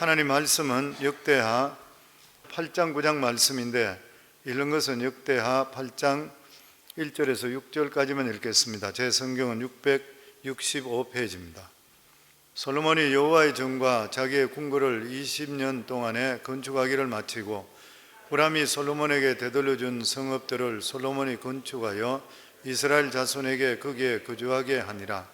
하나님 말씀은 역대하 8장 9장 말씀인데 읽는 것은 역대하 8장 1절에서 6절까지만 읽겠습니다. 제 성경은 665페이지입니다. 솔로몬이 여호와의 전과 자기의 궁궐을 20년 동안에 건축하기를 마치고 후람이 솔로몬에게 되돌려준 성읍들을 솔로몬이 건축하여 이스라엘 자손에게 거기에 거주하게 하니라.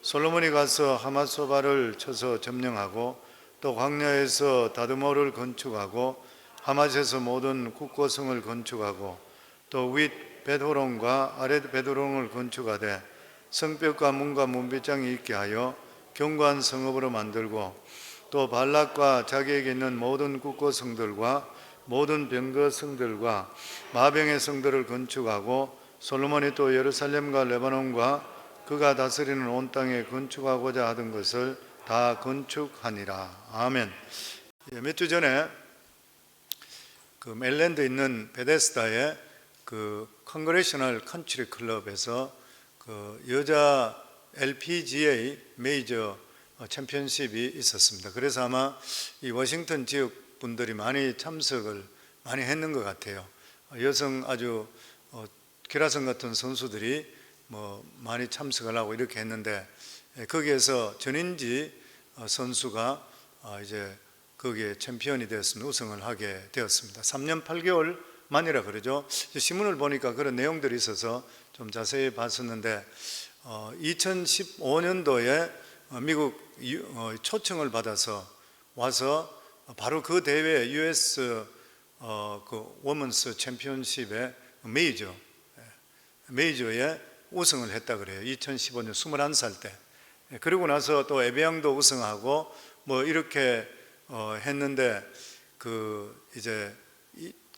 솔로몬이 가서 하맛소바를 쳐서 점령하고 또 광야에서 다드모를 건축하고 하맛에서 모든 국고성을 건축하고 또 윗 벳호론과 아랫 벳호론을 건축하되 성벽과 문과 문빗장이 있게 하여 견고한 성읍으로 만들고 또 발락과 자기에게 있는 모든 국고성들과 모든 병거성들과 마병의 성들을 건축하고 솔로몬이 또 예루살렘과 레바논과 그가 다스리는 온 땅에 건축하고자 하던 것을 다 건축하니라. 아멘. 몇 주 전에 그 메릴랜드에 있는 베데스다의 그 컨그레셔널 컨트리 클럽에서 그 여자 LPGA 메이저 챔피언십이 있었습니다. 그래서 아마 이 워싱턴 지역 분들이 많이 참석을 많이 했는 것 같아요. 여성 아주 기라성 같은 선수들이 많이 참석을 하고 이렇게 했는데 거기에서 전인지 선수가 이제 거기에 챔피언이 되었습니다. 우승을 하게 되었습니다. 3년 8개월 만이라 그러죠. 신문을 보니까 그런 내용들이 있어서 좀 자세히 봤었는데 2015년도에 미국 초청을 받아서 와서 바로 그 대회 US 그 워먼스 챔피언십의 메이저에 우승을 했다 그래요. 2015년 21살 때. 그리고 나서 또 에베앙도 우승하고 이렇게 했는데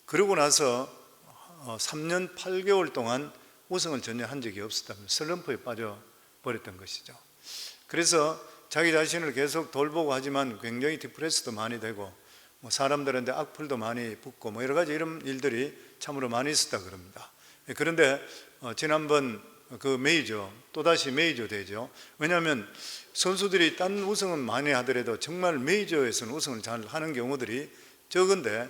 그러고 나서 3년 8개월 동안 우승을 전혀 한 적이 없었다면 슬럼프에 빠져 버렸던 것이죠. 그래서 자기 자신을 계속 돌보고 하지만 굉장히 디프레스도 많이 되고 사람들한테 악플도 많이 붙고 여러 가지 이런 일들이 참으로 많이 있었다 그럽니다. 그런데 지난번 그 메이저, 또다시 메이저 되죠. 왜냐하면 선수들이 딴 우승은 많이 하더라도 정말 메이저에서는 우승을 잘 하는 경우들이 적은데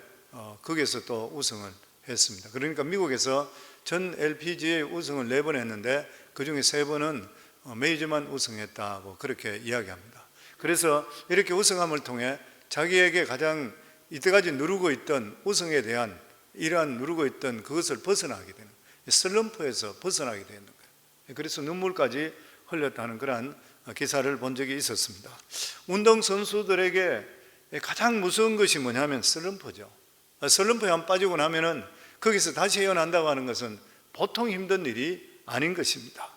거기에서 또 우승을 했습니다. 그러니까 미국에서 전 LPGA 우승을 4번 했는데 그 중에 3번은 메이저만 우승했다고 그렇게 이야기합니다. 그래서 이렇게 우승함을 통해 자기에게 가장 이때까지 누르고 있던 우승에 대한 이러한 누르고 있던 그것을 벗어나게 되는, 슬럼프에서 벗어나게 되는 거예요. 그래서 눈물까지 흘렸다는 그러한 기사를 본 적이 있었습니다. 운동선수들에게 가장 무서운 것이 뭐냐면 슬럼프죠. 슬럼프에 한 빠지고 나면은 거기서 다시 헤어난다고 하는 것은 보통 힘든 일이 아닌 것입니다.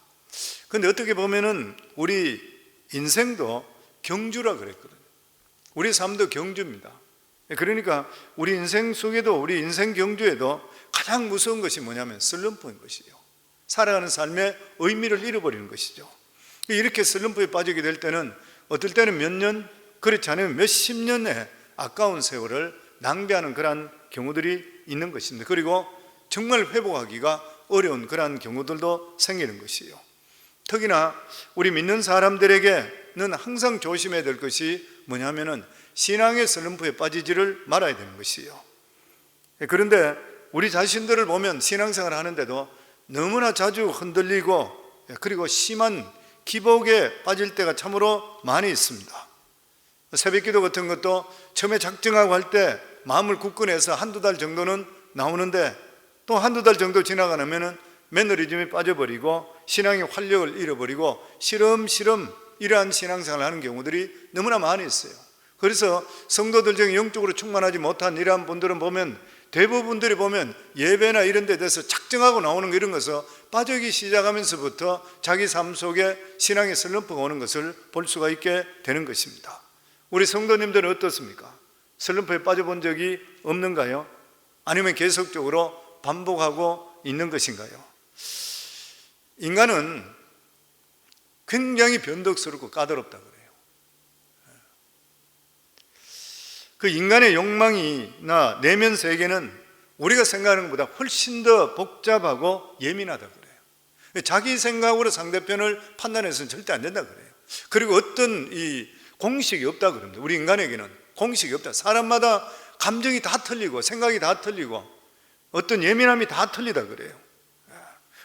그런데 어떻게 보면은 우리 인생도 경주라 그랬거든요. 우리 삶도 경주입니다. 그러니까 우리 인생 속에도, 우리 인생 경주에도 가장 무서운 것이 뭐냐면 슬럼프인 것이죠. 살아가는 삶의 의미를 잃어버리는 것이죠. 이렇게 슬럼프에 빠지게 될 때는 어떨 때는 몇 년, 그렇지 않으면 몇십 년의 아까운 세월을 낭비하는 그러한 경우들이 있는 것입니다. 그리고 정말 회복하기가 어려운 그러한 경우들도 생기는 것이에요. 특히나 우리 믿는 사람들에게는 항상 조심해야 될 것이 뭐냐면은 신앙의 슬럼프에 빠지지를 말아야 되는 것이에요. 그런데 우리 자신들을 보면 신앙생활을 하는데도 너무나 자주 흔들리고 그리고 심한 기복에 빠질 때가 참으로 많이 있습니다. 새벽기도 같은 것도 처음에 작정하고 할 때 마음을 굳건해서 한두 달 정도는 나오는데 또 한두 달 정도 지나가면은 매너리즘에 빠져버리고 신앙의 활력을 잃어버리고 시름시름 이러한 신앙생활을 하는 경우들이 너무나 많이 있어요. 그래서 성도들 중에 영적으로 충만하지 못한 이러한 분들은 보면 대부분들이 보면 예배나 이런 데 대해서 작정하고 나오는 이런 것을 빠지기 시작하면서부터 자기 삶 속에 신앙의 슬럼프가 오는 것을 볼 수가 있게 되는 것입니다. 우리 성도님들은 어떻습니까? 슬럼프에 빠져본 적이 없는가요? 아니면 계속적으로 반복하고 있는 것인가요? 인간은 굉장히 변덕스럽고 까다롭다 그래요. 그 인간의 욕망이나 내면 세계는 우리가 생각하는 것보다 훨씬 더 복잡하고 예민하다 그래요. 자기 생각으로 상대편을 판단해서는 절대 안 된다 그래요. 그리고 어떤 이 공식이 없다 그럽니다. 우리 인간에게는 공식이 없다. 사람마다 감정이 다 틀리고 생각이 다 틀리고 어떤 예민함이 다 틀리다 그래요.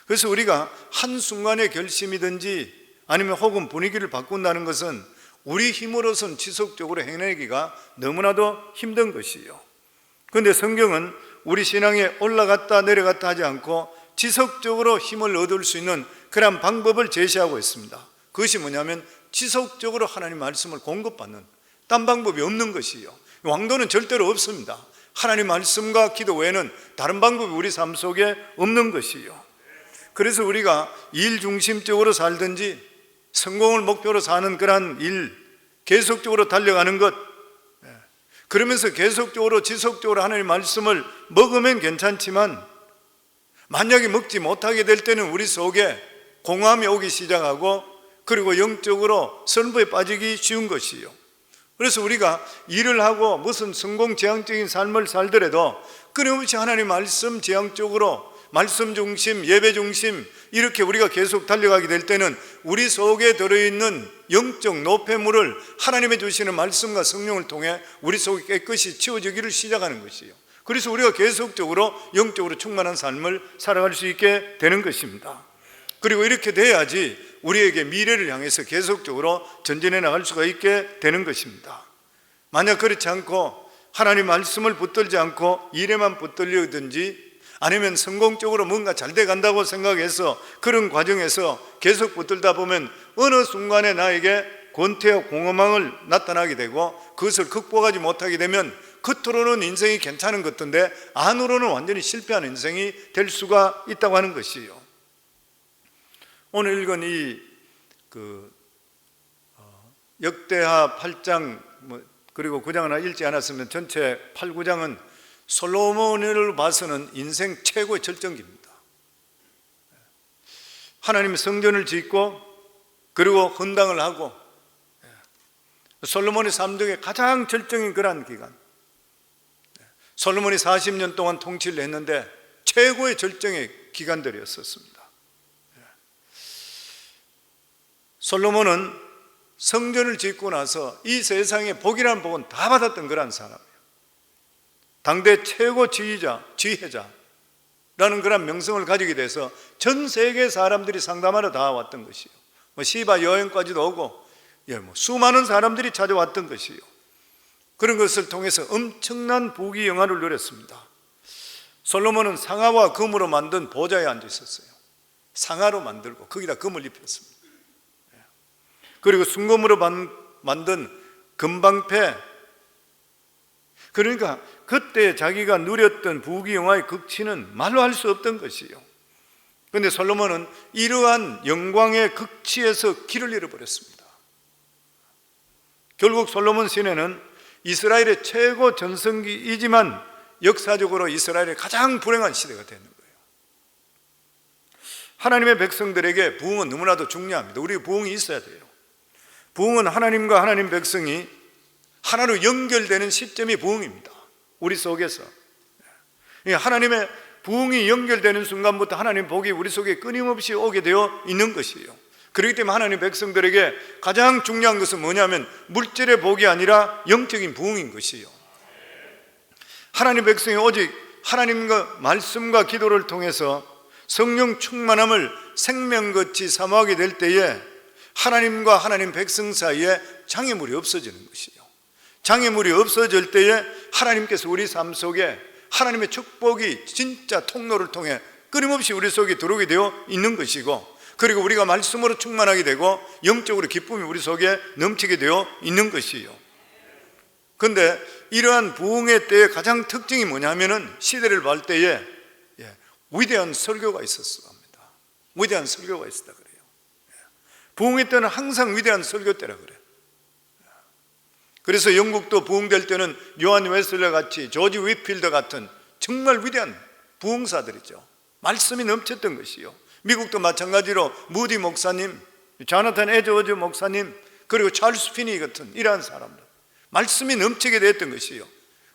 그래서 우리가 한순간의 결심이든지 아니면 혹은 분위기를 바꾼다는 것은 우리 힘으로선 지속적으로 해내기가 너무나도 힘든 것이에요. 그런데 성경은 우리 신앙에 올라갔다 내려갔다 하지 않고 지속적으로 힘을 얻을 수 있는 그런 방법을 제시하고 있습니다. 그것이 뭐냐면 지속적으로 하나님 말씀을 공급받는, 딴 방법이 없는 것이에요. 왕도는 절대로 없습니다. 하나님 말씀과 기도 외에는 다른 방법이 우리 삶 속에 없는 것이에요. 그래서 우리가 일 중심적으로 살든지 성공을 목표로 사는 그러한 일, 계속적으로 달려가는 것, 그러면서 계속적으로 지속적으로 하나님 말씀을 먹으면 괜찮지만 만약에 먹지 못하게 될 때는 우리 속에 공허함이 오기 시작하고 그리고 영적으로 슬픔에 빠지기 쉬운 것이에요. 그래서 우리가 일을 하고 무슨 성공 지향적인 삶을 살더라도 끊임없이 하나님 말씀 지향적으로 말씀 중심, 예배 중심 이렇게 우리가 계속 달려가게 될 때는 우리 속에 들어있는 영적 노폐물을 하나님의 주시는 말씀과 성령을 통해 우리 속에 깨끗이 치워지기를 시작하는 것이에요. 그래서 우리가 계속적으로 영적으로 충만한 삶을 살아갈 수 있게 되는 것입니다. 그리고 이렇게 돼야지 우리에게 미래를 향해서 계속적으로 전진해 나갈 수가 있게 되는 것입니다. 만약 그렇지 않고 하나님 말씀을 붙들지 않고 일에만 붙들려든지 아니면 성공적으로 뭔가 잘 돼 간다고 생각해서 그런 과정에서 계속 붙들다 보면 어느 순간에 나에게 권태와 공허망을 나타나게 되고 그것을 극복하지 못하게 되면 겉으로는 인생이 괜찮은 것 같은데 안으로는 완전히 실패한 인생이 될 수가 있다고 하는 것이에요. 오늘 읽은 이 역대하 8장 그리고 9장을 읽지 않았으면 전체 8, 9장은 솔로몬을 봐서는 인생 최고의 절정기입니다. 하나님의 성전을 짓고 그리고 헌당을 하고 솔로몬의 삶 중에 가장 절정인 그러한 기간, 솔로몬이 40년 동안 통치를 했는데 최고의 절정의 기간들이었습니다. 솔로몬은 성전을 짓고 나서 이 세상에 복이라는 복은 다 받았던 그런 사람이에요. 당대 최고 지혜자라는 그런 명성을 가지게 돼서 전 세계 사람들이 상담하러 다 왔던 것이에요. 시바 여행까지도 오고 수많은 사람들이 찾아왔던 것이에요. 그런 것을 통해서 엄청난 부귀영화를 누렸습니다. 솔로몬은 상아와 금으로 만든 보좌에 앉아 있었어요. 상아로 만들고 거기다 금을 입혔습니다. 그리고 순금으로 만든 금방패, 그러니까 그때 자기가 누렸던 부귀영화의 극치는 말로 할 수 없던 것이에요. 그런데 솔로몬은 이러한 영광의 극치에서 길을 잃어버렸습니다. 결국 솔로몬 시내는 이스라엘의 최고 전성기이지만 역사적으로 이스라엘의 가장 불행한 시대가 되는 거예요. 하나님의 백성들에게 부흥은 너무나도 중요합니다. 우리가 부흥이 있어야 돼요. 부흥은 하나님과 하나님 백성이 하나로 연결되는 시점이 부흥입니다. 우리 속에서 하나님의 부흥이 연결되는 순간부터 하나님 복이 우리 속에 끊임없이 오게 되어 있는 것이에요. 그렇기 때문에 하나님 백성들에게 가장 중요한 것은 뭐냐면 물질의 복이 아니라 영적인 부흥인 것이에요. 하나님 백성이 오직 하나님과 말씀과 기도를 통해서 성령 충만함을 생명같이 사모하게 될 때에 하나님과 하나님 백성 사이에 장애물이 없어지는 것이에요. 장애물이 없어질 때에 하나님께서 우리 삶 속에 하나님의 축복이 진짜 통로를 통해 끊임없이 우리 속에 들어오게 되어 있는 것이고, 그리고 우리가 말씀으로 충만하게 되고 영적으로 기쁨이 우리 속에 넘치게 되어 있는 것이에요. 그런데 이러한 부흥의 때의 가장 특징이 뭐냐면은 시대를 볼 때에 위대한 설교가 있었어 합니다. 위대한 설교가 있었다 그래요. 부흥의 때는 항상 위대한 설교 때라 그래요. 그래서 영국도 부흥될 때는 요한 웨슬레 같이 조지 위필더 같은 정말 위대한 부흥사들이죠. 말씀이 넘쳤던 것이요. 미국도 마찬가지로 무디 목사님, 조나탄 에드워즈 목사님, 그리고 찰스 피니 같은 이러한 사람들 말씀이 넘치게 됐던 것이요.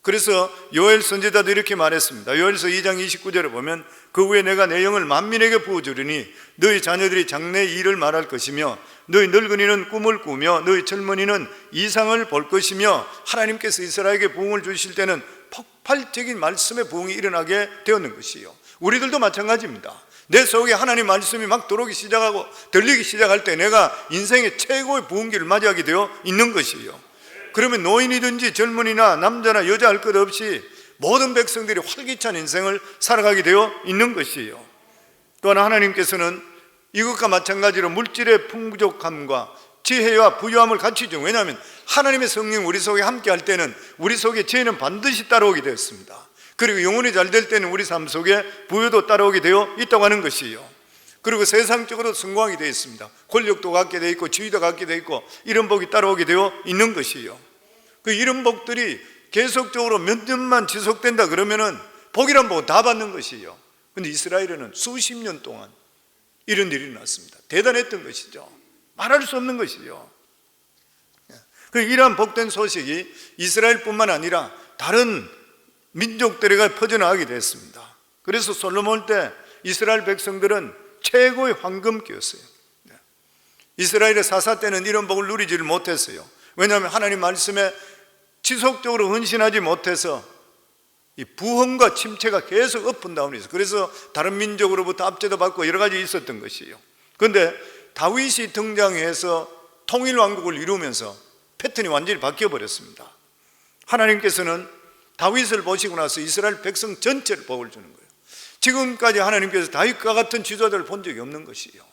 그래서 요엘 선지자도 이렇게 말했습니다. 요엘서 2장 29절에 보면 그 후에 내가 내 영을 만민에게 부어주리니 너희 자녀들이 장래 일을 말할 것이며 너희 늙은이는 꿈을 꾸며 너희 젊은이는 이상을 볼 것이며 하나님께서 이스라엘에게 부흥을 주실 때는 폭발적인 말씀의 부흥이 일어나게 되었는 것이요. 우리들도 마찬가지입니다. 내 속에 하나님 말씀이 막 들어오기 시작하고 들리기 시작할 때 내가 인생의 최고의 부흥기를 맞이하게 되어 있는 것이요. 그러면 노인이든지 젊은이나 남자나 여자 할 것 없이 모든 백성들이 활기찬 인생을 살아가게 되어 있는 것이에요. 또한 하나님께서는 이것과 마찬가지로 물질의 풍족함과 지혜와 부유함을 같이 주죠. 왜냐하면 하나님의 성령 우리 속에 함께 할 때는 우리 속에 지혜는 반드시 따라오게 되었습니다. 그리고 영혼이 잘 될 때는 우리 삶 속에 부유도 따라오게 되어 있다고 하는 것이에요. 그리고 세상적으로 성공하게 되어 있습니다. 권력도 갖게 되어 있고 지위도 갖게 되어 있고 이런 복이 따라오게 되어 있는 것이에요. 그 이런 복들이 계속적으로 몇 년만 지속된다 그러면은 복이란 복은 다 받는 것이에요. 그런데 이스라엘에는 수십 년 동안 이런 일이 났습니다. 대단했던 것이죠. 말할 수 없는 것이죠. 이러한 복된 소식이 이스라엘뿐만 아니라 다른 민족들에게 퍼져나가게 됐습니다. 그래서 솔로몬 때 이스라엘 백성들은 최고의 황금기였어요. 이스라엘의 사사 때는 이런 복을 누리지를 못했어요. 왜냐하면 하나님 말씀에 지속적으로 헌신하지 못해서 이 부흥과 침체가 계속 업은다운이 있어요. 그래서 다른 민족으로부터 압제도 받고 여러 가지 있었던 것이에요. 그런데 다윗이 등장해서 통일왕국을 이루면서 패턴이 완전히 바뀌어버렸습니다. 하나님께서는 다윗을 보시고 나서 이스라엘 백성 전체를 복을 주는 거예요. 지금까지 하나님께서 다윗과 같은 지도자를 본 적이 없는 것이에요.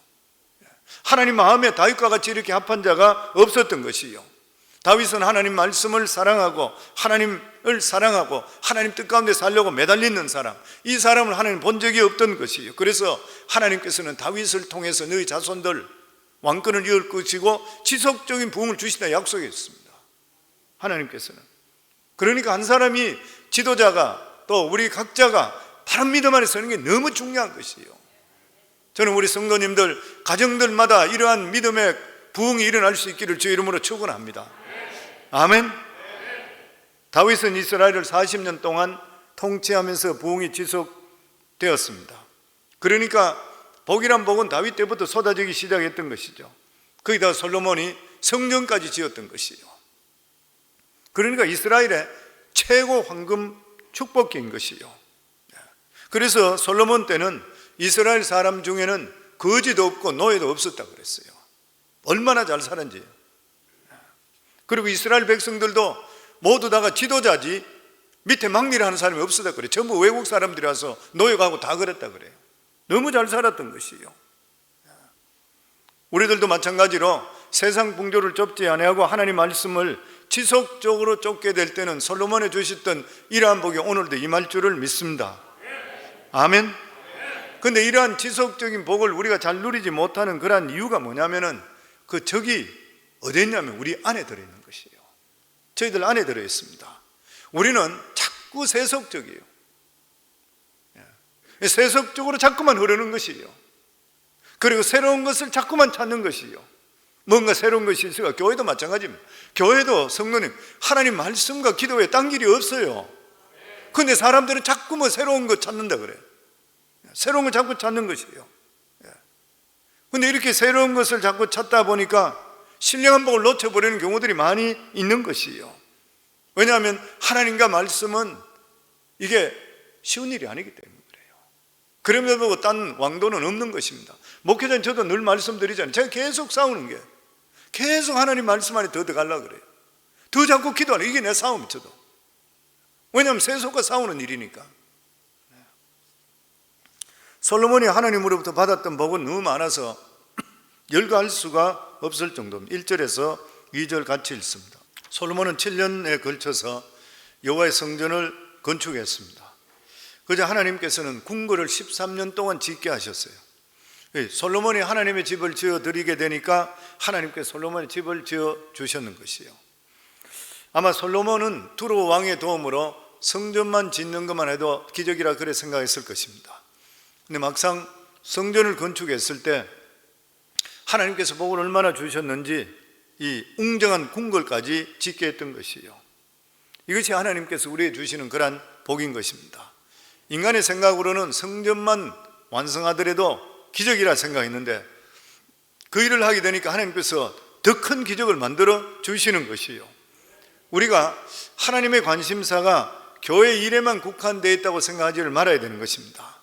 하나님 마음에 다윗과 같이 이렇게 합한 자가 없었던 것이에요. 다윗은 하나님 말씀을 사랑하고 하나님을 사랑하고 하나님 뜻 가운데 살려고 매달리는 사람, 이 사람을 하나님 본 적이 없던 것이에요. 그래서 하나님께서는 다윗을 통해서 너희 자손들 왕권을 이을 것이고 지속적인 부흥을 주시다 약속했습니다. 하나님께서는. 그러니까 한 사람이 지도자가 또 우리 각자가 바른 믿음 안에 서는 게 너무 중요한 것이에요. 저는 우리 성도님들 가정들마다 이러한 믿음의 부흥이 일어날 수 있기를 주의 이름으로 축원합니다. 아멘. 다윗은 이스라엘을 40년 동안 통치하면서 부흥이 지속되었습니다. 그러니까 복이란 복은 다윗 때부터 쏟아지기 시작했던 것이죠. 거기다 솔로몬이 성전까지 지었던 것이죠. 그러니까 이스라엘의 최고 황금 축복기인 것이요. 그래서 솔로몬 때는 이스라엘 사람 중에는 거지도 없고 노예도 없었다고 그랬어요. 얼마나 잘 살았는지. 그리고 이스라엘 백성들도 모두 다가 지도자지 밑에 막리를 하는 사람이 없었다 그래요. 전부 외국 사람들이라서 노예가고 다 그랬다 그래요. 너무 잘 살았던 것이요. 우리들도 마찬가지로 세상 풍조를 좁지 아니하고 하나님 말씀을 지속적으로 쫓게 될 때는 솔로몬이 주셨던 이러한 복이 오늘도 임할 줄을 믿습니다. 아멘. 그런데 이러한 지속적인 복을 우리가 잘 누리지 못하는 그러한 이유가 뭐냐면은 그 적이 어디 있냐면 우리 안에 들어있는 것이에요. 저희들 안에 들어있습니다. 우리는 자꾸 세속적이에요. 세속적으로 자꾸만 흐르는 것이에요. 그리고 새로운 것을 자꾸만 찾는 것이에요. 뭔가 새로운 것이 있어요. 교회도 마찬가지입니다. 교회도 성도님 하나님 말씀과 기도에 딴 길이 없어요. 그런데 사람들은 자꾸 뭐 새로운 것 찾는다 그래요. 새로운 걸 자꾸 찾는 것이에요. 그런데 이렇게 새로운 것을 자꾸 찾다 보니까 신령한 복을 놓쳐버리는 경우들이 많이 있는 것이에요. 왜냐하면 하나님과 말씀은 이게 쉬운 일이 아니기 때문에 그래요. 그럼에도 불구하고 딴 왕도는 없는 것입니다. 목회자는 저도 늘 말씀드리잖아요. 제가 계속 싸우는 게 계속 하나님 말씀 안에 더 들어가려고 그래요. 더 자꾸 기도하는 이게 내 싸움이 저도. 왜냐하면 세속과 싸우는 일이니까. 솔로몬이 하나님으로부터 받았던 복은 너무 많아서 열거할 수가 없을 정도입니다. 1절에서 2절 같이 읽습니다. 솔로몬은 7년에 걸쳐서 여호와의 성전을 건축했습니다. 그저 하나님께서는 궁궐을 13년 동안 짓게 하셨어요. 솔로몬이 하나님의 집을 지어 드리게 되니까 하나님께서 솔로몬의 집을 지어 주셨는 것이에요. 아마 솔로몬은 두로 왕의 도움으로 성전만 짓는 것만 해도 기적이라 그래 생각했을 것입니다. 근데 막상 성전을 건축했을 때 하나님께서 복을 얼마나 주셨는지 이 웅장한 궁궐까지 짓게 했던 것이에요. 이것이 하나님께서 우리에게 주시는 그러한 복인 것입니다. 인간의 생각으로는 성전만 완성하더라도 기적이라 생각했는데 그 일을 하게 되니까 하나님께서 더 큰 기적을 만들어 주시는 것이에요. 우리가 하나님의 관심사가 교회 일에만 국한되어 있다고 생각하지를 말아야 되는 것입니다.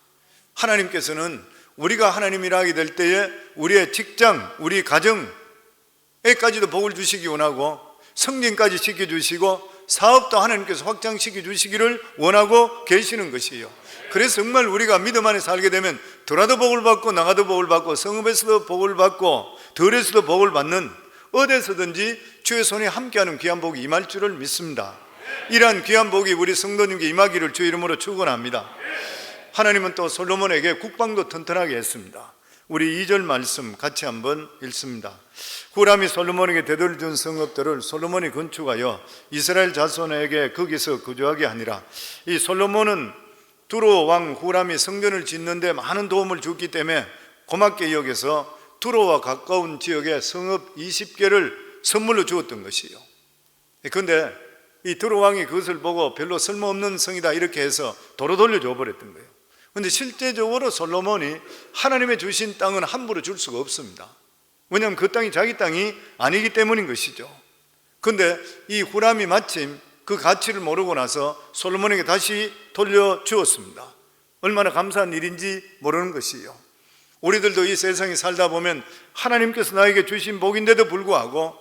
하나님께서는 우리가 하나님이라 하게 될 때에 우리의 직장, 우리 가정에까지도 복을 주시기 원하고 성진까지 시켜주시고 사업도 하나님께서 확장시켜 주시기를 원하고 계시는 것이에요. 그래서 정말 우리가 믿음 안에 살게 되면 들어도 복을 받고 나가도 복을 받고 성읍에서도 복을 받고 들에서도 복을 받는 어디서든지 주의 손에 함께하는 귀한 복이 임할 줄을 믿습니다. 이러한 귀한 복이 우리 성도님께 임하기를 주 이름으로 축원합니다. 하나님은 또 솔로몬에게 국방도 튼튼하게 했습니다. 우리 2절 말씀 같이 한번 읽습니다. 후람이 솔로몬에게 되돌려 준 성읍들을 솔로몬이 건축하여 이스라엘 자손에게 거기서 거주하게 하니라. 이 솔로몬은 두로 왕 후람이 성전을 짓는데 많은 도움을 줬기 때문에 고맙게 여겨서 두로와 가까운 지역에 성읍 20개를 선물로 주었던 것이에요. 그런데 이 두로 왕이 그것을 보고 별로 쓸모없는 성이다 이렇게 해서 도로 돌려줘 버렸던 거예요. 그런데 실제적으로 솔로몬이 하나님의 주신 땅은 함부로 줄 수가 없습니다. 왜냐하면 그 땅이 자기 땅이 아니기 때문인 것이죠. 그런데 이 후람이 마침 그 가치를 모르고 나서 솔로몬에게 다시 돌려주었습니다. 얼마나 감사한 일인지 모르는 것이에요. 우리들도 이 세상에 살다 보면 하나님께서 나에게 주신 복인데도 불구하고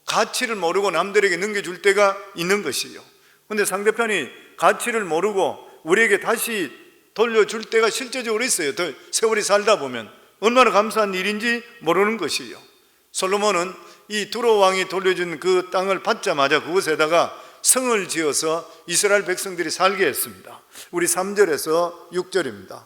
가치를 모르고 남들에게 넘겨줄 때가 있는 것이에요. 그런데 상대편이 가치를 모르고 우리에게 다시 돌려줄 때가 실제적으로 있어요. 더 세월이 살다 보면 얼마나 감사한 일인지 모르는 것이에요. 솔로몬은 이 두로 왕이 돌려준 그 땅을 받자마자 그곳에다가 성을 지어서 이스라엘 백성들이 살게 했습니다. 우리 3절에서 6절입니다.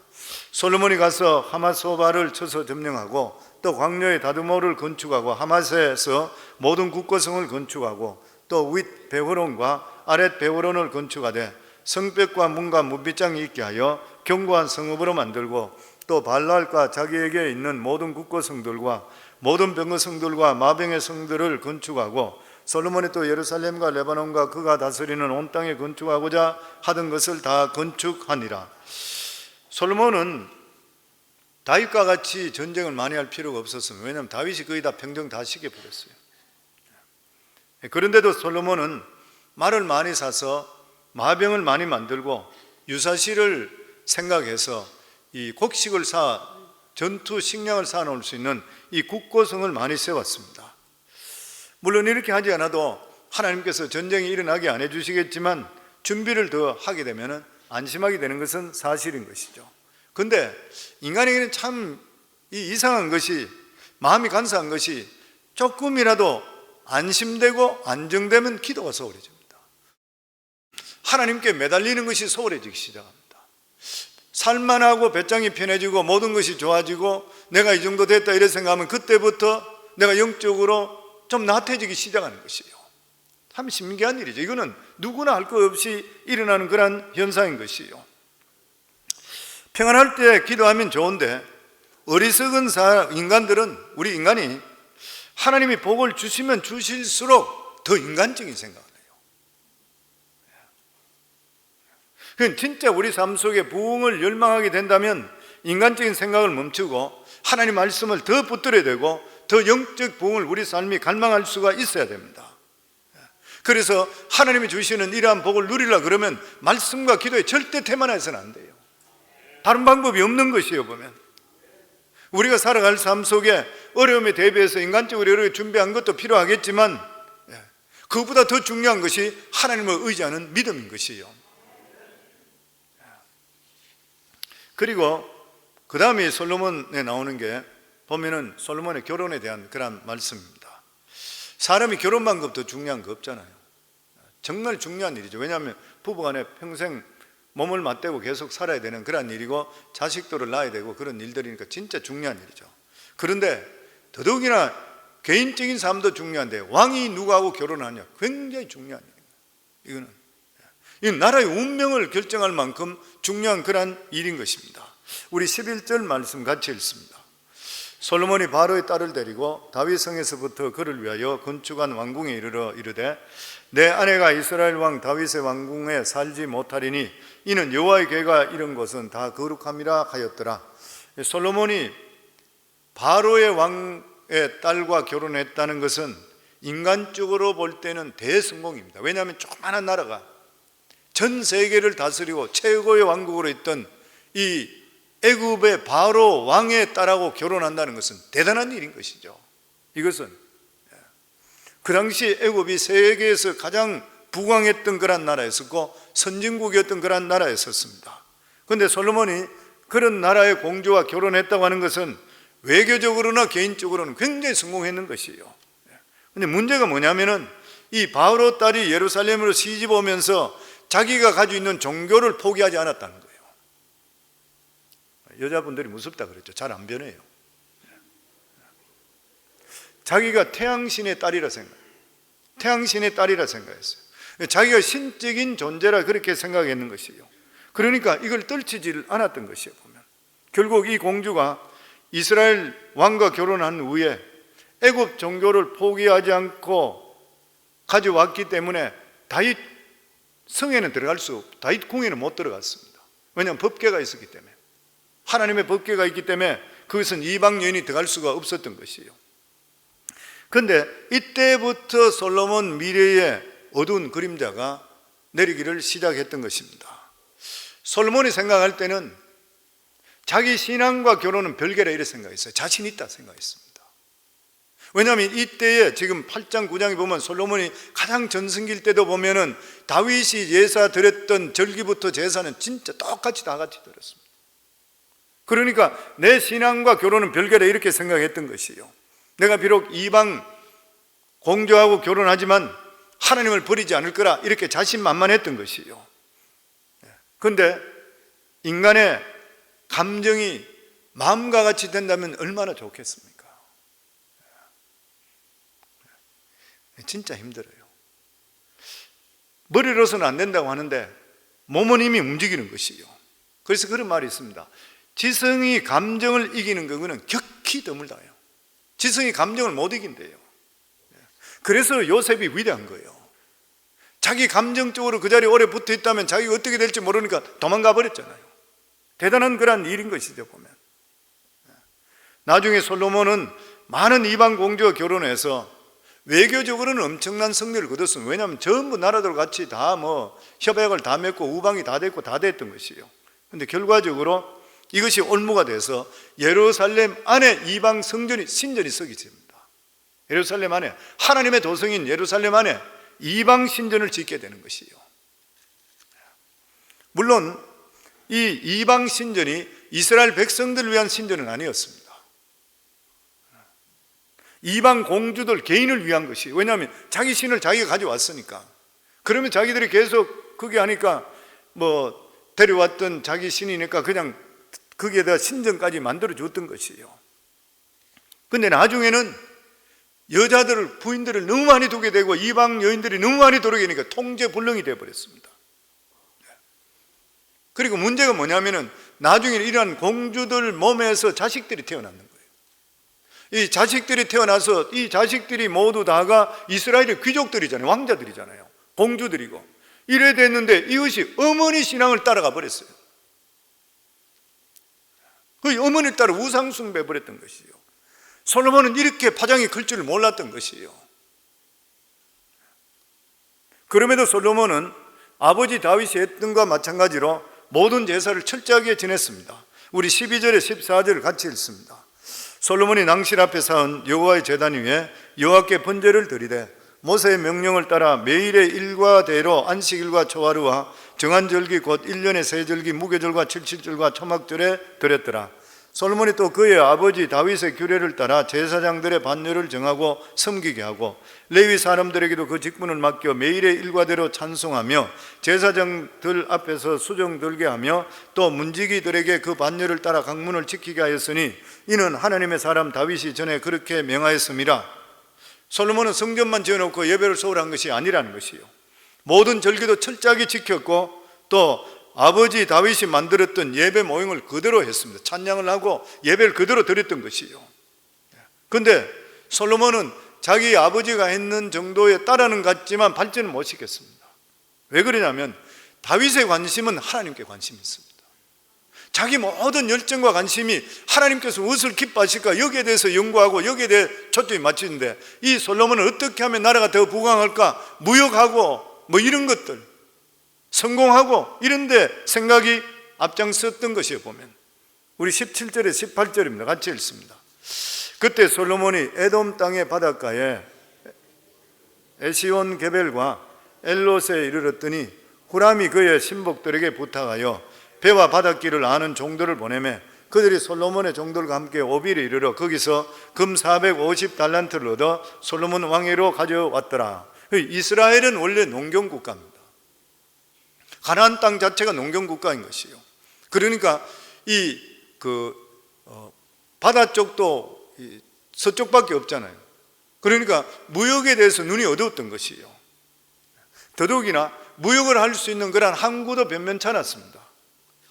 솔로몬이 가서 하맛소바를 쳐서 점령하고 또 광야의 다두모를 건축하고 하맛에서 모든 국고성을 건축하고 또 윗 베호론과 아랫 베호론을 건축하되 성벽과 문과 문빗장이 있게 하여 견고한 성읍으로 만들고 또 발랄과 자기에게 있는 모든 국고성들과 모든 병거성들과 마병의 성들을 건축하고 솔로몬이 또 예루살렘과 레바논과 그가 다스리는 온 땅에 건축하고자 하던 것을 다 건축하니라. 솔로몬은 다윗과 같이 전쟁을 많이 할 필요가 없었습니다. 왜냐하면 다윗이 거의 다 평정 다 시켜버렸어요. 그런데도 솔로몬은 말을 많이 사서 마병을 많이 만들고 유사시를 생각해서 이 곡식을 전투 식량을 쌓아놓을 수 있는 이 국고성을 많이 세웠습니다. 물론 이렇게 하지 않아도 하나님께서 전쟁이 일어나게 안 해주시겠지만 준비를 더 하게 되면 안심하게 되는 것은 사실인 것이죠. 그런데 인간에게는 참 이상한 것이, 마음이 간사한 것이 조금이라도 안심되고 안정되면 기도가 소홀해집니다. 하나님께 매달리는 것이 소홀해지기 시작합니다. 살만하고 배짱이 편해지고 모든 것이 좋아지고 내가 이 정도 됐다 이래 생각하면 그때부터 내가 영적으로 좀 나태해지기 시작하는 것이에요. 참 신기한 일이죠. 이거는 누구나 할 것 없이 일어나는 그런 현상인 것이에요. 평안할 때 기도하면 좋은데 어리석은 인간들은, 우리 인간이 하나님이 복을 주시면 주실수록 더 인간적인 생각을 해요. 그건 진짜 우리 삶 속에 부흥을 열망하게 된다면 인간적인 생각을 멈추고 하나님 말씀을 더 붙들어야 되고 더 영적 부흥을 우리 삶이 갈망할 수가 있어야 됩니다. 그래서 하나님이 주시는 이러한 복을 누리려 그러면 말씀과 기도에 절대 태만해서는 안 돼요. 다른 방법이 없는 것이에요. 보면 우리가 살아갈 삶 속에 어려움에 대비해서 인간적으로 여러 준비한 것도 필요하겠지만 그것보다 더 중요한 것이 하나님을 의지하는 믿음인 것이에요. 그리고 그 다음에 솔로몬에 나오는 게 보면은 솔로몬의 결혼에 대한 그런 말씀입니다. 사람이 결혼만 더 중요한 거 없잖아요. 정말 중요한 일이죠. 왜냐하면 부부간에 평생 몸을 맞대고 계속 살아야 되는 그런 일이고 자식들을 낳아야 되고 그런 일들이니까 진짜 중요한 일이죠. 그런데 더더욱이나 개인적인 삶도 중요한데 왕이 누구하고 결혼하냐 굉장히 중요한 일입니다. 이건 나라의 운명을 결정할 만큼 중요한 그런 일인 것입니다. 우리 11절 말씀 같이 읽습니다. 솔로몬이 바로의 딸을 데리고 다윗성에서부터 그를 위하여 건축한 왕궁에 이르러 이르되 내 아내가 이스라엘 왕 다윗의 왕궁에 살지 못하리니 이는 여호와의 궤가 이른 곳은 다 거룩함이라 하였더라. 솔로몬이 바로의 왕의 딸과 결혼했다는 것은 인간적으로 볼 때는 대성공입니다. 왜냐하면 조그마한 나라가 전 세계를 다스리고 최고의 왕국으로 있던 이 애굽의 바로 왕의 딸하고 결혼한다는 것은 대단한 일인 것이죠. 이것은 그 당시 애굽이 세계에서 가장 부강했던 그런 나라였었고 선진국이었던 그런 나라였었습니다. 그런데 솔로몬이 그런 나라의 공주와 결혼했다고 하는 것은 외교적으로나 개인적으로는 굉장히 성공했는 것이에요. 그런데 문제가 뭐냐면은 이 바로 딸이 예루살렘으로 시집 오면서 자기가 가지고 있는 종교를 포기하지 않았다는 거예요. 여자분들이 무섭다 그랬죠. 잘 안 변해요. 자기가 태양신의 딸이라 생각해요. 태양신의 딸이라 생각했어요. 자기가 신적인 존재라 그렇게 생각했는 것이에요. 그러니까 이걸 떨치지를 않았던 것이에요. 보면 결국 이 공주가 이스라엘 왕과 결혼한 후에 애굽 종교를 포기하지 않고 가져왔기 때문에 다윗 성에는 들어갈 수 없고 다윗 궁에는 못 들어갔습니다. 왜냐하면 법궤가 있었기 때문에, 하나님의 법궤가 있기 때문에 그것은 이방 여인이 들어갈 수가 없었던 것이에요. 그런데 이때부터 솔로몬 미래의 어두운 그림자가 내리기를 시작했던 것입니다. 솔로몬이 생각할 때는 자기 신앙과 결혼은 별개라 이렇게 생각했어요. 자신 있다 생각했습니다. 왜냐하면 이때에 지금 8장 9장에 보면 솔로몬이 가장 전성기일 때도 보면은 다윗이 예사 드렸던 절기부터 제사는 진짜 똑같이 다 같이 드렸습니다. 그러니까 내 신앙과 결혼은 별개라 이렇게 생각했던 것이에요. 내가 비록 이방 공주하고 결혼하지만 하나님을 버리지 않을 거라 이렇게 자신만만했던 것이에요. 그런데 인간의 감정이 마음과 같이 된다면 얼마나 좋겠습니까? 진짜 힘들어요. 머리로서는 안 된다고 하는데 몸은 이미 움직이는 것이에요. 그래서 그런 말이 있습니다. 지성이 감정을 이기는 거는極히 드물다요. 지성이 감정을 못 이긴대요. 그래서 요셉이 위대한 거예요. 자기 감정적으로 그 자리에 오래 붙어 있다면 자기가 어떻게 될지 모르니까 도망가 버렸잖아요. 대단한 그런 일인 것이죠. 보면 나중에 솔로몬은 많은 이방 공주와 결혼해서 외교적으로는 엄청난 승리를 거뒀습니다. 왜냐하면 전부 나라들 같이 다 협약을 다 맺고 우방이 다 됐고 다 됐던 것이에요. 그런데 결과적으로 이것이 올무가 돼서 예루살렘 안에 이방 성전이 신전이 서기 됩니다. 예루살렘 안에 하나님의 도성인 예루살렘 안에 이방 신전을 짓게 되는 것이에요. 물론 이 이방 신전이 이스라엘 백성들을 위한 신전은 아니었습니다. 이방 공주들 개인을 위한 것이에요. 왜냐하면 자기 신을 자기가 가져왔으니까. 그러면 자기들이 계속 그게 하니까 데려왔던 자기 신이니까 그냥 거기에다 신전까지 만들어 줬던 것이에요. 근데 나중에는 여자들을, 부인들을 너무 많이 두게 되고 이방 여인들이 너무 많이 들어오게 되니까 통제불능이 되어버렸습니다. 그리고 문제가 뭐냐면은 나중에 이러한 공주들 몸에서 자식들이 태어났는 거예요. 이 자식들이 태어나서 이 자식들이 모두 다가 이스라엘의 귀족들이잖아요. 왕자들이잖아요. 공주들이고. 이래 됐는데 이것이 어머니 신앙을 따라가 버렸어요. 그 어머니를 따라 우상숭배 버렸던 것이에요. 솔로몬은 이렇게 파장이 클 줄을 몰랐던 것이에요. 그럼에도 솔로몬은 아버지 다윗이 했던 것과 마찬가지로 모든 제사를 철저하게 지냈습니다. 우리 12절에 14절을 같이 읽습니다. 솔로몬이 낭실 앞에 쌓은 여호와의 제단 위에 여호와께 번제를 드리되 모세의 명령을 따라 매일의 일과대로 안식일과 초하루와 정한 절기 곧 1년의 세 절기 무교절과 칠칠절과 초막절에 드렸더라. 솔로몬이 또 그의 아버지 다윗의 규례를 따라 제사장들의 반열을 정하고 섬기게 하고 레위 사람들에게도 그 직분을 맡겨 매일의 일과대로 찬송하며 제사장들 앞에서 수정 들게 하며 또 문지기들에게 그 반열을 따라 강문을 지키게 하였으니 이는 하나님의 사람 다윗이 전에 그렇게 명하였음이라. 솔로몬은 성전만 지어놓고 예배를 소홀한 것이 아니라는 것이에요. 모든 절기도 철저하게 지켰고 또 아버지 다윗이 만들었던 예배 모형을 그대로 했습니다. 찬양을 하고 예배를 그대로 드렸던 것이에요. 근데 솔로몬은 자기 아버지가 했는 정도의 따라는 같지만 발전을 못 시켰습니다. 왜 그러냐면 다윗의 관심은 하나님께 관심이 있습니다. 자기 모든 열정과 관심이 하나님께서 무엇을 기뻐하실까 여기에 대해서 연구하고 여기에 대해 초점이 맞추는데, 이 솔로몬은 어떻게 하면 나라가 더 부강할까, 무역하고 뭐 이런 것들, 성공하고 이런 데 생각이 앞장섰던 것이에요. 보면 우리 17절에 18절입니다. 같이 읽습니다. 그때 솔로몬이 에돔 땅의 바닷가에 에시온 게벨과 엘롯에 이르렀더니 후람이 그의 신복들에게 부탁하여 배와 바닷길을 아는 종들을 보내매 그들이 솔로몬의 종들과 함께 오빌에 이르러 거기서 금 450달란트를 얻어 솔로몬 왕위로 가져왔더라. 이스라엘은 원래 농경국가입니다. 가나안 땅 자체가 농경국가인 것이요. 그러니까 바다 쪽도 서쪽밖에 없잖아요. 그러니까 무역에 대해서 눈이 어두웠던 것이요. 더더욱이나 무역을 할 수 있는 그런 항구도 변변치 않았습니다.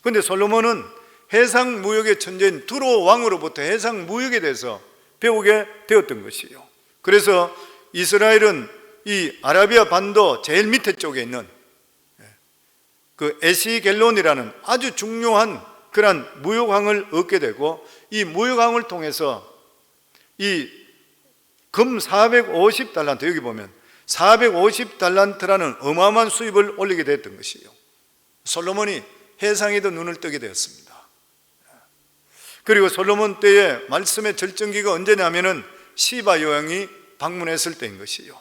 그런데 솔로몬은 해상 무역의 천재인 두로 왕으로부터 해상 무역에 대해서 배우게 되었던 것이요. 그래서 이스라엘은 이 아라비아 반도 제일 밑에 쪽에 있는 그 에시겔론이라는 아주 중요한 그런 무역항을 얻게 되고, 이 무역항을 통해서 이 금 450달란트, 여기 보면 450달란트라는 어마어마한 수입을 올리게 됐던 것이에요. 솔로몬이 해상에도 눈을 뜨게 되었습니다. 그리고 솔로몬 때의 말씀의 절정기가 언제냐면은 시바 여왕이 방문했을 때인 것이에요.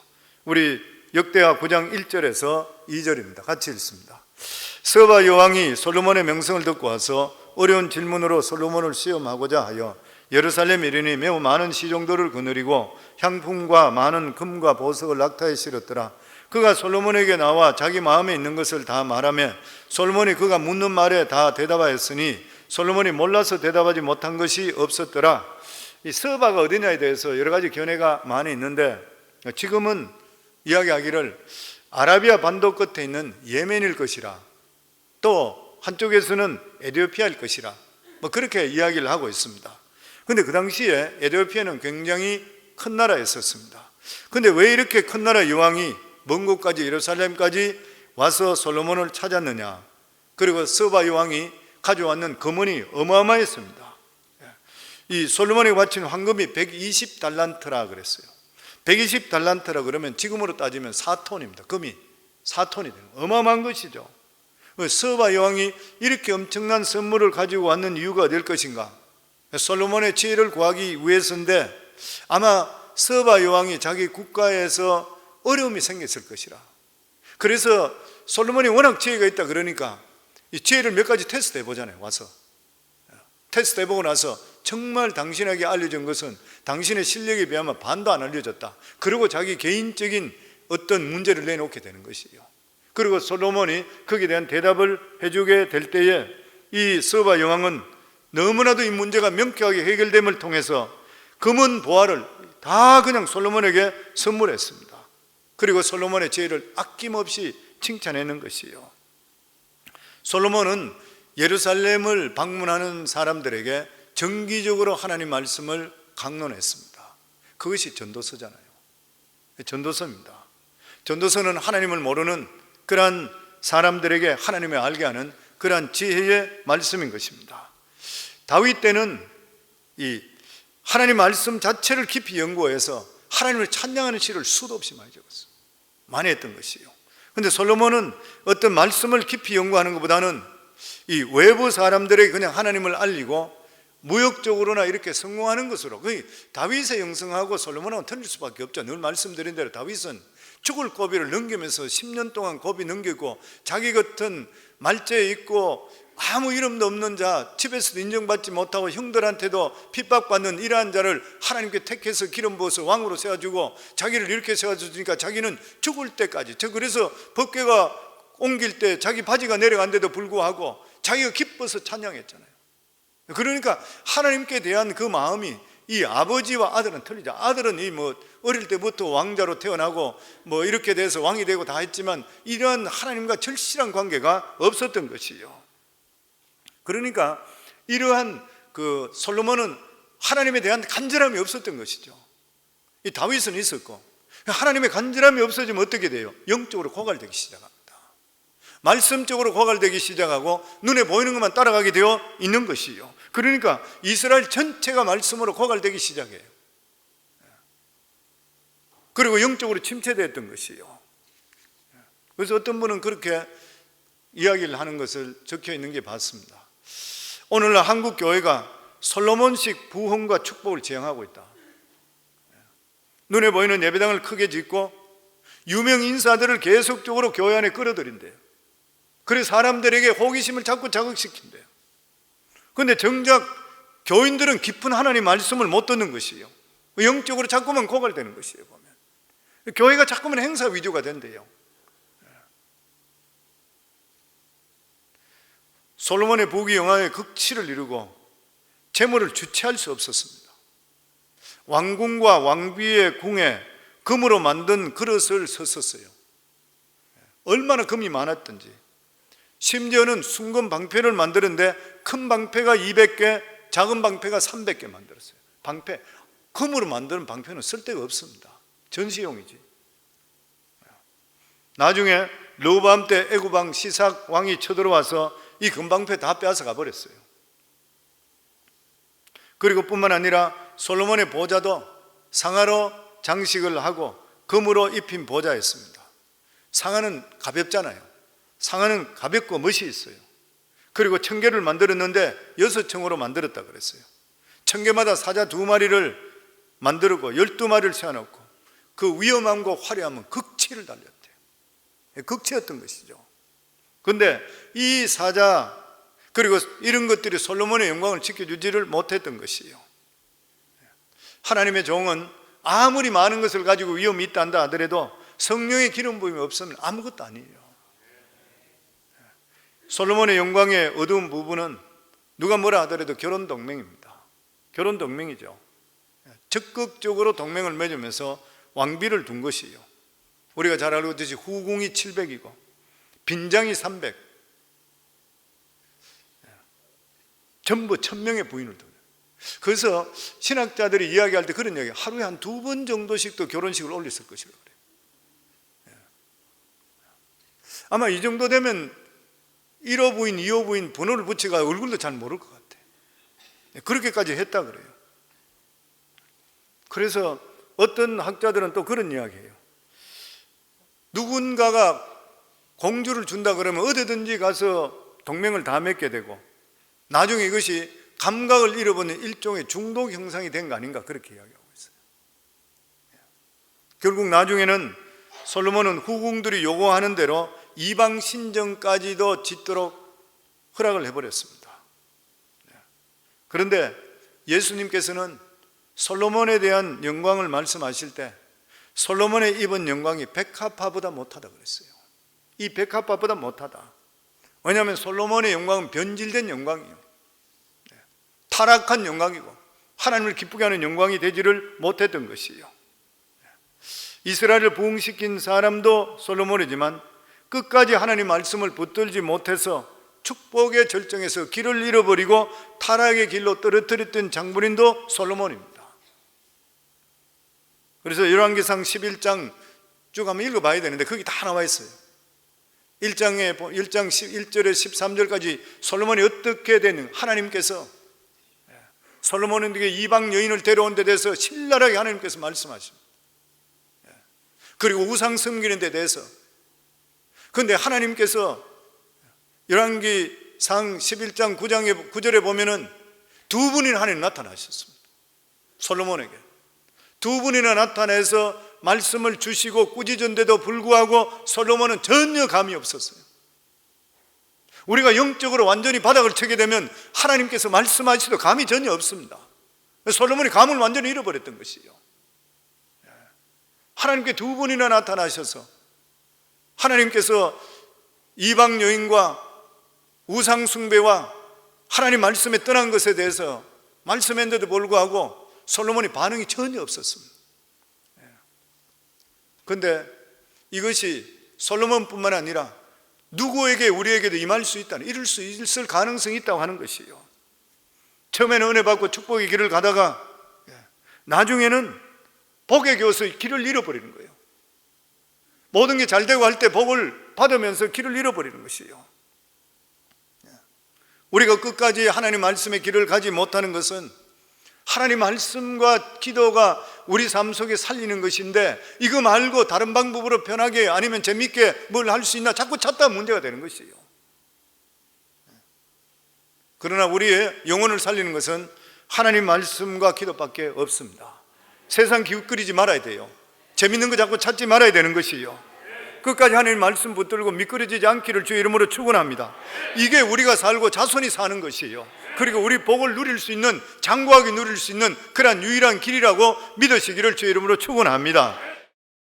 우리 역대하 9장 1절에서 2절입니다. 같이 읽습니다. 서바 여왕이 솔로몬의 명성을 듣고 와서 어려운 질문으로 솔로몬을 시험하고자 하여 예루살렘 이르니 매우 많은 시종들을 거느리고 향품과 많은 금과 보석을 낙타에 실었더라. 그가 솔로몬에게 나와 자기 마음에 있는 것을 다 말하며 솔로몬이 그가 묻는 말에 다 대답하였으니 솔로몬이 몰라서 대답하지 못한 것이 없었더라. 이 서바가 어디냐에 대해서 여러 가지 견해가 많이 있는데, 지금은 이야기하기를 아라비아 반도 끝에 있는 예멘일 것이라, 또 한쪽에서는 에티오피아일 것이라, 뭐 그렇게 이야기를 하고 있습니다. 근데 그 당시에 에티오피아는 굉장히 큰 나라였었습니다. 근데 왜 이렇게 큰 나라 여왕이 먼 곳까지 예루살렘까지 와서 솔로몬을 찾았느냐? 그리고 서바 여왕이 가져왔는 금은이 어마어마했습니다. 이 솔로몬이 바친 황금이 120달란트라 그랬어요. 120달란트라 그러면 지금으로 따지면 4톤입니다. 금이 4톤이 되는 어마어마한 것이죠. 서바 여왕이 이렇게 엄청난 선물을 가지고 왔는 이유가 어딜 것인가? 솔로몬의 지혜를 구하기 위해서인데, 아마 서바 여왕이 자기 국가에서 어려움이 생겼을 것이라. 그래서 솔로몬이 워낙 지혜가 있다 그러니까 이 지혜를 몇 가지 테스트 해보잖아요. 와서 테스트 해보고 나서 정말 당신에게 알려준 것은 당신의 실력에 비하면 반도 안 알려졌다. 그리고 자기 개인적인 어떤 문제를 내놓게 되는 것이에요. 그리고 솔로몬이 거기에 대한 대답을 해주게 될 때에 이 서바 여왕은 너무나도 이 문제가 명쾌하게 해결됨을 통해서 금은 보화를 다 그냥 솔로몬에게 선물했습니다. 그리고 솔로몬의 지혜를 아낌없이 칭찬하는 것이에요. 솔로몬은 예루살렘을 방문하는 사람들에게 정기적으로 하나님 말씀을 강론했습니다. 그것이 전도서잖아요. 전도서입니다. 전도서는 하나님을 모르는 그러한 사람들에게 하나님을 알게 하는 그러한 지혜의 말씀인 것입니다. 다윗 때는 이 하나님 말씀 자체를 깊이 연구해서 하나님을 찬양하는 시를 수도 없이 많이 적었어요. 많이 했던 것이에요. 그런데 솔로몬은 어떤 말씀을 깊이 연구하는 것보다는 이 외부 사람들에게 그냥 하나님을 알리고 무역적으로나 이렇게 성공하는 것으로, 다윗의 영성하고 솔로몬하고 틀릴 수밖에 없죠. 늘 말씀드린 대로 다윗은 죽을 고비를 넘기면서 10년 동안 고비 넘기고 자기 같은 말죄에 있고 아무 이름도 없는 자, 집에서도 인정받지 못하고 형들한테도 핍박받는 이러한 자를 하나님께 택해서 기름 부어서 왕으로 세워주고 자기를 이렇게 세워주니까 자기는 죽을 때까지, 그래서 법궤가 옮길 때 자기 바지가 내려간데도 불구하고 자기가 기뻐서 찬양했잖아요. 그러니까 하나님께 대한 그 마음이 이 아버지와 아들은 틀리죠. 아들은 어릴 때부터 왕자로 태어나고 이렇게 돼서 왕이 되고 다 했지만 이러한 하나님과 절실한 관계가 없었던 것이에요. 그러니까 이러한 솔로몬은 하나님에 대한 간절함이 없었던 것이죠. 이 다윗은 있었고, 하나님의 간절함이 없어지면 어떻게 돼요? 영적으로 고갈되기 시작합니다. 말씀적으로 고갈되기 시작하고 눈에 보이는 것만 따라가게 되어 있는 것이요. 그러니까 이스라엘 전체가 말씀으로 고갈되기 시작해요. 그리고 영적으로 침체되었던 것이요. 그래서 어떤 분은 그렇게 이야기를 하는 것을 적혀 있는 게 봤습니다. 오늘날 한국 교회가 솔로몬식 부흥과 축복을 지향하고 있다. 눈에 보이는 예배당을 크게 짓고 유명 인사들을 계속적으로 교회 안에 끌어들인대요. 그래서 사람들에게 호기심을 자꾸 자극시킨대요. 그런데 정작 교인들은 깊은 하나님 말씀을 못 듣는 것이에요. 영적으로 자꾸만 고갈되는 것이에요. 보면 교회가 자꾸만 행사 위주가 된대요. 솔로몬의 부귀 영화의 극치를 이루고 재물을 주체할 수 없었습니다. 왕궁과 왕비의 궁에 금으로 만든 그릇을 썼었어요. 얼마나 금이 많았던지. 심지어는 순금 방패를 만드는데 큰 방패가 200개, 작은 방패가 300개 만들었어요. 방패, 금으로 만드는 방패는 쓸데가 없습니다. 전시용이지. 나중에 르호보암 때 애굽 왕 시삭 왕이 쳐들어와서 이 금방패 다 빼앗아 가버렸어요. 그리고 뿐만 아니라 솔로몬의 보좌도 상아로 장식을 하고 금으로 입힌 보좌였습니다. 상아는 가볍잖아요. 상아는 가볍고 멋이 있어요. 그리고 청개를 만들었는데 6층으로 만들었다 그랬어요. 청개마다 사자 2마리를 만들고 12마리를 세워놓고 그 위험함과 화려함은 극치를 달렸대요. 극치였던 것이죠. 그런데 이 사자 그리고 이런 것들이 솔로몬의 영광을 지켜주지를 못했던 것이에요. 하나님의 종은 아무리 많은 것을 가지고 위험이 있다 한다 하더라도 성령의 기름 부음이 없으면 아무것도 아니에요. 솔로몬의 영광의 어두운 부분은 누가 뭐라 하더라도 결혼 동맹입니다. 결혼 동맹이죠. 적극적으로 동맹을 맺으면서 왕비를 둔 것이에요. 우리가 잘 알고 있듯이 후궁이 700이고 빈장이 300, 전부 1000명의 부인을 둬요. 그래서 신학자들이 이야기할 때 그런 이야기, 하루에 한 2번 정도씩도 결혼식을 올렸을 것이라고 그래요. 아마 이 정도 되면 1호 부인, 2호 부인 번호를 붙여가 얼굴도 잘 모를 것 같아요. 그렇게까지 했다 그래요. 그래서 어떤 학자들은 또 그런 이야기해요. 누군가가 공주를 준다 그러면 어디든지 가서 동맹을 다 맺게 되고 나중에 이것이 감각을 잃어버리는 일종의 중독 형상이 된 거 아닌가 그렇게 이야기하고 있어요. 결국 나중에는 솔로몬은 후궁들이 요구하는 대로 이방 신정까지도 짓도록 허락을 해버렸습니다. 그런데 예수님께서는 솔로몬에 대한 영광을 말씀하실 때 솔로몬의 입은 영광이 백합화보다 못하다 그랬어요. 이 백합화보다 못하다. 왜냐하면 솔로몬의 영광은 변질된 영광이에요. 타락한 영광이고 하나님을 기쁘게 하는 영광이 되지를 못했던 것이에요. 이스라엘을 부흥시킨 사람도 솔로몬이지만 끝까지 하나님 말씀을 붙들지 못해서 축복의 절정에서 길을 잃어버리고 타락의 길로 떨어뜨렸던 장본인도 솔로몬입니다. 그래서 열왕기상 11장 쭉 한번 읽어봐야 되는데 거기 다 나와 있어요. 1장 1절에 13절까지 솔로몬이 어떻게 됐는가. 하나님께서 솔로몬에게 이방 여인을 데려온 데 대해서 신랄하게 하나님께서 말씀하십니다. 그리고 우상 섬기는 데 대해서. 그런데 하나님께서 열왕기상 11장 9절에 보면은 2분이나 하나님 나타나셨습니다. 솔로몬에게 2분이나 나타나서 말씀을 주시고 꾸짖은데도 불구하고 솔로몬은 전혀 감이 없었어요. 우리가 영적으로 완전히 바닥을 치게 되면 하나님께서 말씀하시도 감이 전혀 없습니다. 솔로몬이 감을 완전히 잃어버렸던 것이에요. 하나님께 2분이나 나타나셔서 하나님께서 이방 여인과 우상 숭배와 하나님 말씀에 떠난 것에 대해서 말씀했는데도 불구하고 솔로몬이 반응이 전혀 없었습니다. 그런데 이것이 솔로몬뿐만 아니라 누구에게 우리에게도 임할 수 있다는, 이룰 수 있을 가능성이 있다고 하는 것이에요. 처음에는 은혜 받고 축복의 길을 가다가 나중에는 복의 교서 길을 잃어버리는 거예요. 모든 게 잘 되고 할 때 복을 받으면서 길을 잃어버리는 것이에요. 우리가 끝까지 하나님 말씀의 길을 가지 못하는 것은 하나님 말씀과 기도가 우리 삶 속에 살리는 것인데, 이거 말고 다른 방법으로 편하게 아니면 재밌게 뭘 할 수 있나 자꾸 찾다 문제가 되는 것이에요. 그러나 우리의 영혼을 살리는 것은 하나님 말씀과 기도밖에 없습니다. 세상 기웃거리지 말아야 돼요. 재밌는 거 자꾸 찾지 말아야 되는 것이에요. 끝까지 하나님 말씀 붙들고 미끄러지지 않기를 주의 이름으로 축원합니다. 이게 우리가 살고 자손이 사는 것이에요. 그리고 우리 복을 누릴 수 있는, 장구하게 누릴 수 있는 그러한 유일한 길이라고 믿으시기를 주의 이름으로 축원합니다.